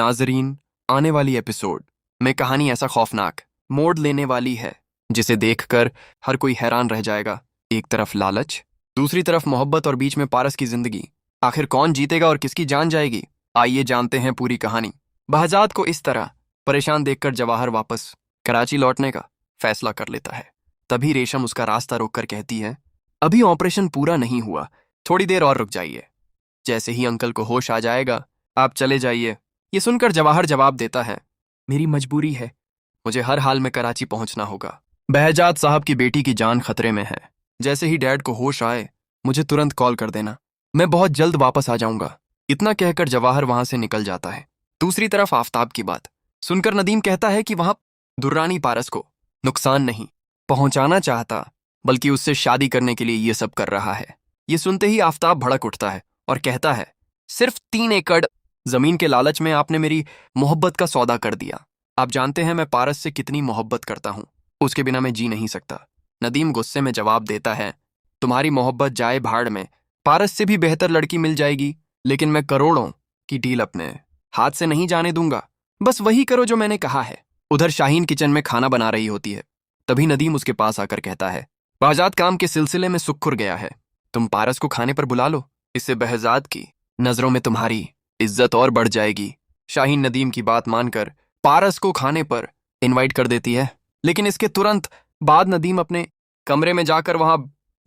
नाजरीन, आने वाली एपिसोड में कहानी ऐसा खौफनाक मोड़ लेने वाली है जिसे देखकर हर कोई हैरान रह जाएगा। एक तरफ लालच, दूसरी तरफ मोहब्बत और बीच में पारस की जिंदगी। आखिर कौन जीतेगा और किसकी जान जाएगी? आइए जानते हैं पूरी कहानी। बहजाद को इस तरह परेशान देखकर जवाहर वापस कराची लौटने का फैसला कर लेता है। तभी रेशम उसका रास्ता रोककर कहती है, अभी ऑपरेशन पूरा नहीं हुआ, थोड़ी देर और रुक जाइए। जैसे ही अंकल को होश आ जाएगा आप चले जाइए। ये सुनकर जवाहर जवाब देता है, मेरी मजबूरी है, मुझे हर हाल में कराची पहुंचना होगा। बहजाद साहब की बेटी की जान खतरे में है। जैसे ही डैड को होश आए मुझे तुरंत कॉल कर देना, मैं बहुत जल्द वापस आ जाऊंगा। इतना कहकर जवाहर वहां से निकल जाता है। दूसरी तरफ आफताब की बात सुनकर नदीम कहता है कि वहां दुर्रानी पारस को नुकसान नहीं पहुंचाना चाहता, बल्कि उससे शादी करने के लिए ये सब कर रहा है। ये सुनते ही आफताब भड़क उठता है और कहता है, सिर्फ 3 एकड़ जमीन के लालच में आपने मेरी मोहब्बत का सौदा कर दिया। आप जानते हैं मैं पारस से कितनी मोहब्बत करता हूं, उसके बिना मैं जी नहीं सकता। नदीम गुस्से में जवाब देता है, तुम्हारी मोहब्बत जाए भाड़ में, पारस से भी बेहतर लड़की मिल जाएगी, लेकिन मैं करोड़ों की डील अपने हाथ से नहीं जाने दूंगा। बस वही करो जो मैंने कहा है। उधर शाहीन किचन में खाना बना रही होती है। तभी नदीम उसके पास आकर कहता है, बहजाद काम के सिलसिले में सुखुर गया है, तुम पारस को खाने पर बुला लो, इससे बहजाद की नजरों में तुम्हारी इज्जत और बढ़ जाएगी। शाहीन नदीम की बात मानकर पारस को खाने पर इनवाइट कर देती है, लेकिन इसके तुरंत बाद नदीम अपने कमरे में जाकर वहां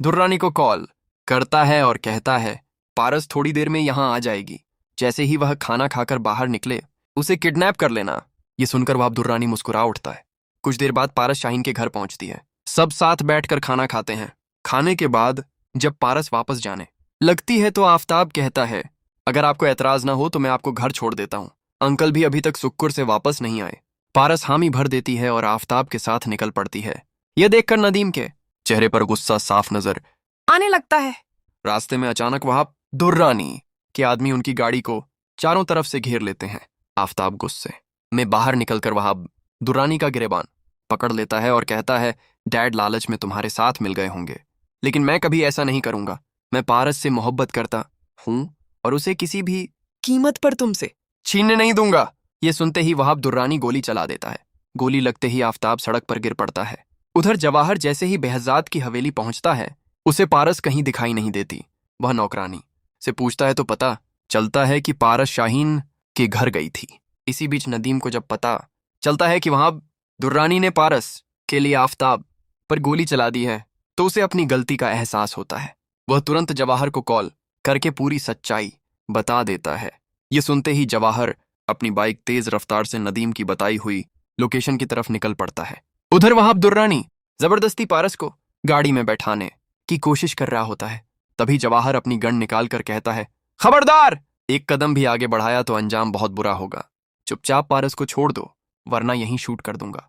दुर्रानी को कॉल करता है और कहता है, पारस थोड़ी देर में यहां आ जाएगी, जैसे ही वह खाना खाकर बाहर निकले उसे किडनैप कर लेना। ये सुनकर वहां दुर्रानी मुस्कुरा उठता है। कुछ देर बाद पारस शाहीन के घर पहुंचती है। सब साथ बैठकर खाना खाते हैं। खाने के बाद जब पारस वापस जाने लगती है तो आफताब कहता है, अगर आपको एतराज ना हो तो मैं आपको घर छोड़ देता हूं, अंकल भी अभी तक सुक्कुर से वापस नहीं आए। पारस हामी भर देती है और आफताब के साथ निकल पड़ती है। यह देखकर नदीम के चेहरे पर गुस्सा साफ नजर आने लगता है। रास्ते में अचानक वहां दुर्रानी के आदमी उनकी गाड़ी को चारों तरफ से घेर लेते हैं। आफताब गुस्से में बाहर निकलकर वहां दुर्रानी का गिरेबान पकड़ लेता है और कहता है, डैड लालच में तुम्हारे साथ मिल गए होंगे, लेकिन मैं कभी ऐसा नहीं करूंगा। मैं पारस से मोहब्बत करता हूं और उसे किसी भी कीमत पर तुमसे छीनने नहीं दूंगा। ये सुनते ही वहाब दुर्रानी गोली चला देता है। गोली लगते ही आफताब सड़क पर गिर पड़ता है। उधर जवाहर जैसे ही बहजाद की हवेली पहुंचता है उसे पारस कहीं दिखाई नहीं देती। वह नौकरानी से पूछता है तो पता चलता है कि पारस शाहीन के घर गई थी। इसी बीच नदीम को जब पता चलता है कि वहां दुर्रानी ने पारस के लिए आफताब पर गोली चला दी है तो उसे अपनी गलती का एहसास होता है। वह तुरंत जवाहर को कॉल करके पूरी सच्चाई बता देता है। ये सुनते ही जवाहर अपनी बाइक तेज रफ्तार से नदीम की बताई हुई लोकेशन की तरफ निकल पड़ता है। उधर वहां दुर्रानी जबरदस्ती पारस को गाड़ी में बैठाने की कोशिश कर रहा होता है। तभी जवाहर अपनी गन निकाल कर कहता है, खबरदार, एक कदम भी आगे बढ़ाया तो अंजाम बहुत बुरा होगा। चुपचाप पारस को छोड़ दो, वरना यहीं शूट कर दूंगा।